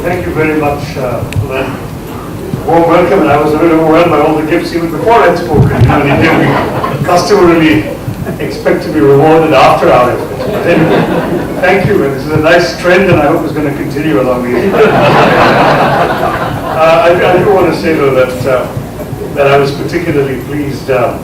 thank you very much for that warm welcome. And I was a bit overwhelmed by all the gifts even before I'd spoken. You know, we customarily expect to be rewarded after our efforts. But anyway, thank you. And this is a nice trend, and I hope it's going to continue along these lines. I do want to say, though, that I was particularly pleased to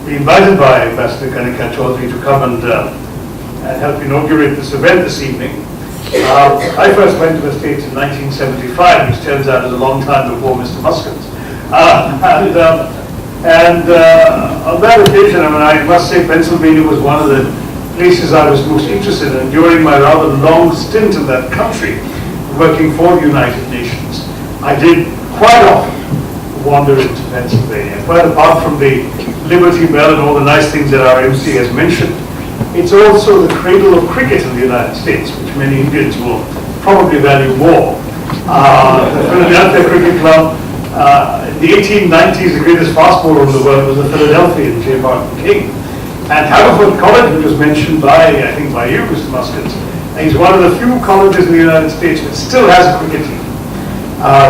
be invited by Ambassador Kanika Chaudhary to come and help inaugurate this event this evening. I first went to the States in 1975, which turns out is a long time before Mr. Muskins. And on that occasion, I mean, I must say Pennsylvania was one of the places I was most interested in during my rather long stint in that country, working for the United Nations. I did quite often wander into Pennsylvania, quite apart from the Liberty Bell and all the nice things that our MC has mentioned. It's also the cradle of cricket in the United States, which many Indians will probably value more. The Philadelphia Cricket Club, in the 1890s, the greatest fast bowler in the world was the Philadelphian J. Martin King. And Haverford College, which was mentioned by, I think, by you, Mr. Muskins, he's one of the few colleges in the United States that still has a cricket team.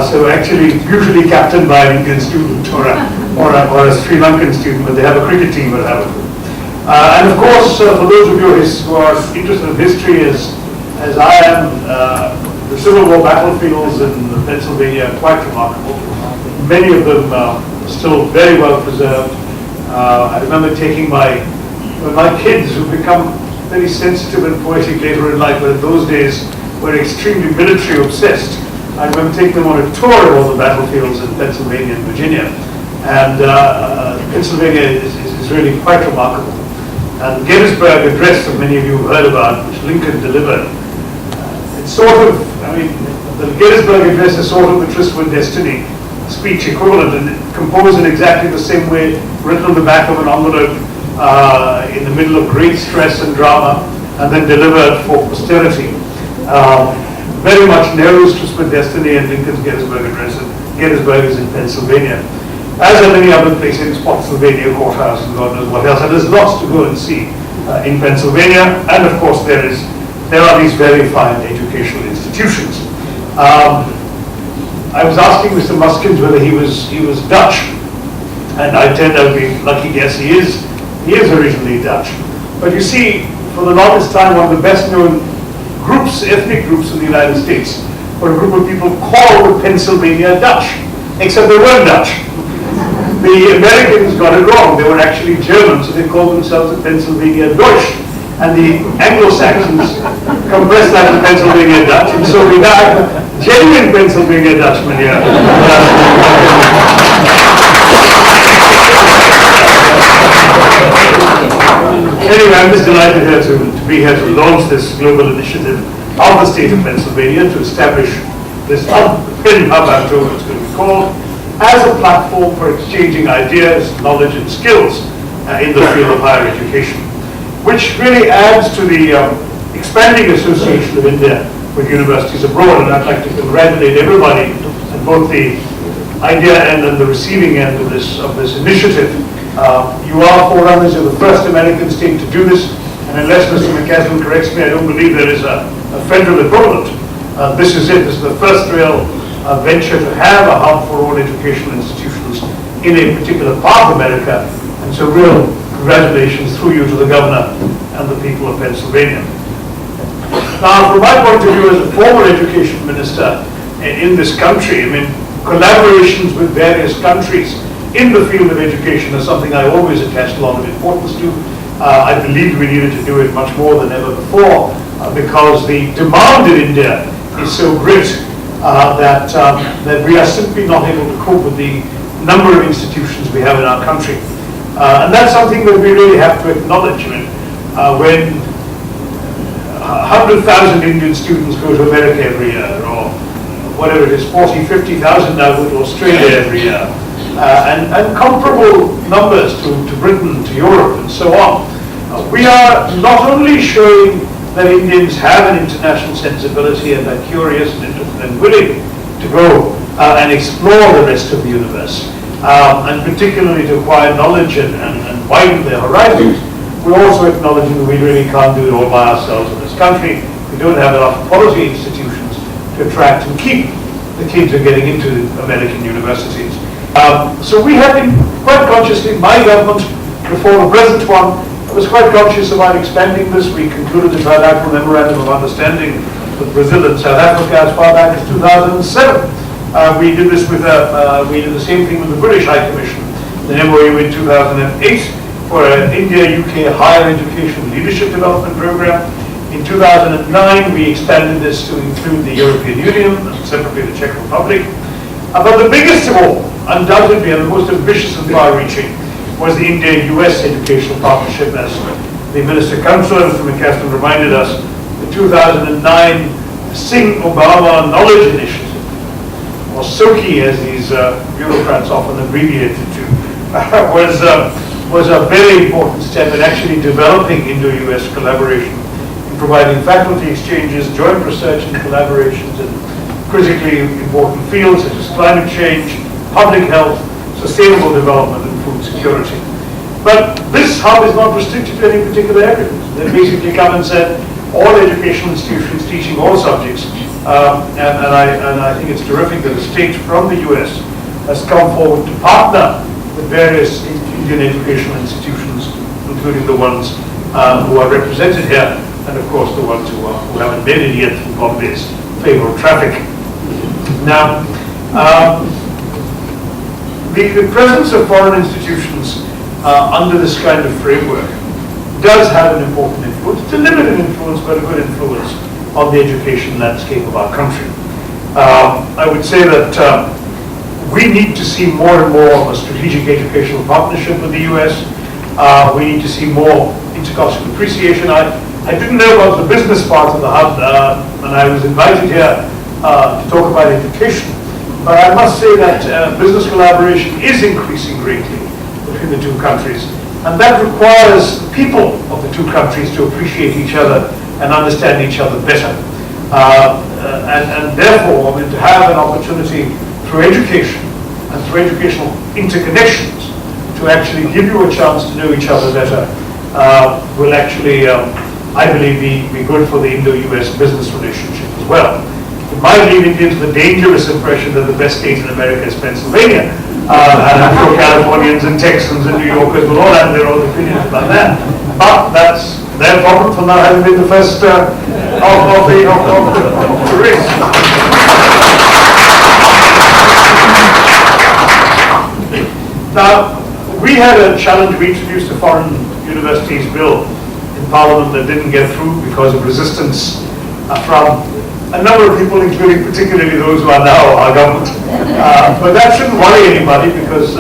So actually, usually captained by an Indian student or a Sri Lankan student, but they have a cricket team at Haverford. And of course, for those of you who are interested in history, as I am, the Civil War battlefields in Pennsylvania are quite remarkable. Many of them are still very well preserved. I remember taking my kids, who become very sensitive and poetic later in life, but in those days were extremely military obsessed. I remember taking them on a tour of all the battlefields in Pennsylvania and Virginia. And Pennsylvania is really quite remarkable. And the Gettysburg Address that many of you have heard about, which Lincoln delivered, it's sort of, I mean, the Gettysburg Address is sort of the Tryst with Destiny speech equivalent, and composed in exactly the same way, written on the back of an envelope in the middle of great stress and drama, and then delivered for posterity. Very much Nehru's Tryst with Destiny and Lincoln's Gettysburg Address, and Gettysburg is in Pennsylvania. As are many other places, Spotsylvania Courthouse and God knows what else, and there's lots to go and see in Pennsylvania, and of course there are these very fine educational institutions. I was asking Mr. Muskins whether he was Dutch, and I turned out to be lucky guess he is originally Dutch. But you see, for the longest time, one of the best known groups, ethnic groups in the United States, were a group of people called the Pennsylvania Dutch, except they weren't Dutch. The Americans got it wrong. They were actually German, so they called themselves the Pennsylvania Deutsch. And the Anglo-Saxons compressed that to Pennsylvania Dutch, and so we have genuine Pennsylvania Dutchmen here. Anyway, I'm just delighted here to be here to launch this global initiative of the state of Pennsylvania to establish this pin hub, I'm told it's going to be called, as a platform for exchanging ideas, knowledge, and skills in the field of higher education, which really adds to the expanding association of India with universities abroad. And I'd like to congratulate everybody at both the idea end and the receiving end of this initiative. You are forerunners. You're the first American state to do this, and unless Mr. McCaslin corrects me, I don't believe there is a federal equivalent. This is it. This is the first real venture to have a hub for all educational institutions in a particular part of America, and so real congratulations through you to the governor and the people of Pennsylvania. Now, from my point of view as a former education minister in this country, I mean, collaborations with various countries in the field of education is something I always attached a lot of importance to. I believed we needed to do it much more than ever before because the demand in India is so great that we are simply not able to cope with the number of institutions we have in our country. And that's something that we really have to acknowledge. I mean, when 100,000 Indian students go to America every year, or whatever it is, 40, 50,000 now go to Australia every year, and comparable numbers to Britain, to Europe, and so on. We are not only showing that Indians have an international sensibility and are curious and interested and willing to go and explore the rest of the universe, and particularly to acquire knowledge and widen their horizons. We're also acknowledging that we really can't do it all by ourselves in this country. We We don't have enough quality institutions to attract and keep the kids who are getting into American universities. So we have been quite consciously, my government, before the present one, was quite conscious about expanding this. We concluded the trilateral memorandum of understanding with Brazil and South Africa as far back as 2007. We did this with we did the same thing with the British High Commission, the MOU in 2008 for an India-UK higher education leadership development program. In 2009, we expanded this to include the European Union and separately the Czech Republic. But the biggest of all, undoubtedly, and the most ambitious and far-reaching, was the India-US educational partnership, as the Minister Councillor, Mr. McCaffrey, reminded us. The 2009 Singh Obama Knowledge Initiative, or SOKI as these bureaucrats often abbreviate it to, was a very important step in actually developing Indo-US collaboration, in providing faculty exchanges, joint research and collaborations in critically important fields such as climate change, public health, sustainable development and food security. But this hub is not restricted to any particular areas. They basically come and said all educational institutions teaching all subjects, and I think it's terrific that a state from the US has come forward to partner with various Indian educational institutions, including the ones who are represented here, and of course the ones who haven't made it yet through Bombay's favor of traffic. Now, the presence of foreign institutions under this kind of framework does have an important influence. It's a limited influence, but a good influence on the education landscape of our country. I would say that we need to see more and more of a strategic educational partnership with the US. We need to see more intercultural appreciation. I didn't know about the business part of the hub, and I was invited here to talk about education. But I must say that business collaboration is increasing greatly between the two countries. And that requires the people of the two countries to appreciate each other and understand each other better. And therefore, to have an opportunity through education and through educational interconnections to actually give you a chance to know each other better will actually, I believe, be good for the Indo-US business relationship as well. It might lead into the dangerous impression that the best state in America is Pennsylvania. And I'm sure Californians and Texans and New Yorkers will all have their own opinions about that. But that's their problem for not having been the first of the race. Now, we had a challenge. We introduced a foreign universities bill in Parliament that didn't get through because of resistance from a number of people, including particularly those who are now our government. But that shouldn't worry anybody, because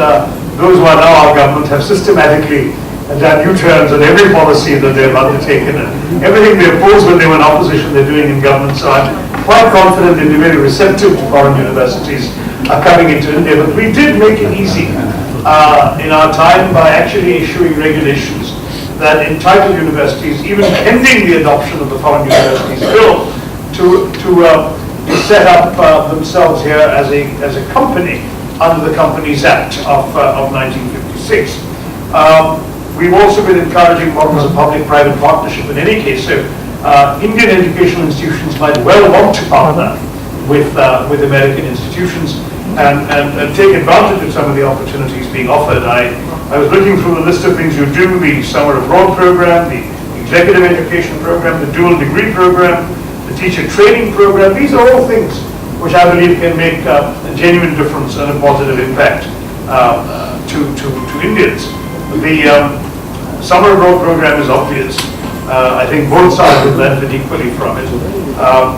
those who are now our government have systematically done U-turns on every policy that they've undertaken, and everything they opposed when they were in opposition they're doing in government. So I'm quite confident they'll be very receptive to foreign universities coming into India. But we did make it easy in our time by actually issuing regulations that entitle universities, even pending the adoption of the Foreign Universities Bill, to set up themselves here as a company under the Companies Act of 1956. We've also been encouraging models of public-private partnership in any case. So Indian educational institutions might well want to partner with American institutions and take advantage of some of the opportunities being offered. I was looking through the list of things you do: the summer abroad program, the executive education program, the dual degree program, the teacher training program. These are all things which I believe can make a genuine difference and a positive impact to Indians. The summer abroad program is obvious. I think both sides will benefit equally from it.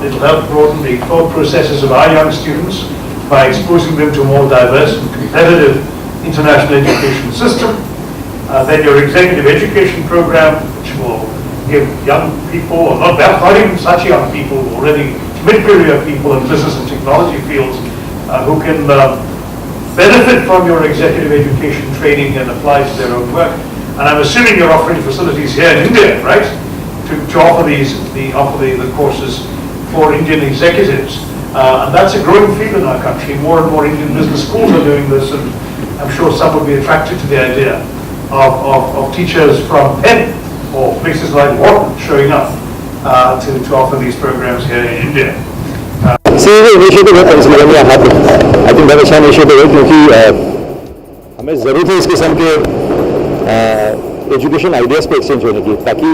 It'll help broaden the thought processes of our young students by exposing them to a more diverse and competitive international education system. Then your executive education program, which will give young people, or not even such young people, already mid-career people in business and technology fields who can benefit from your executive education training and apply to their own work. And I'm assuming you're offering facilities here in India, right, to offer the courses for Indian executives. And that's a growing field in our country. More and more Indian business schools are doing this, and I'm sure some would be attracted to the idea of teachers from Penn or places like Wharton showing up to offer these programs here in India. See, ये initiative है Pennsylvania hub, I think बहुत अच्छा initiative है क्योंकि हमें ज़रूरत है इस किस्म के एजुकेशन आइडियाज़ पे एक्सचेंज होने की, ताकि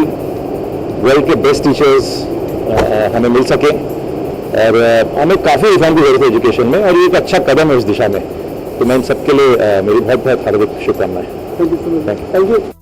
वर्ल्ड के बेस्ट टीचर्स हमें मिल सकें और हमें काफ़ी रिफॉर्म की जरूरत है एजुकेशन में, और ये एक अच्छा कदम है इस दिशा में। तो मैं इन सबके लिए मेरी बहुत बहुत हार्दिक शुभकामनाएं। Thank you.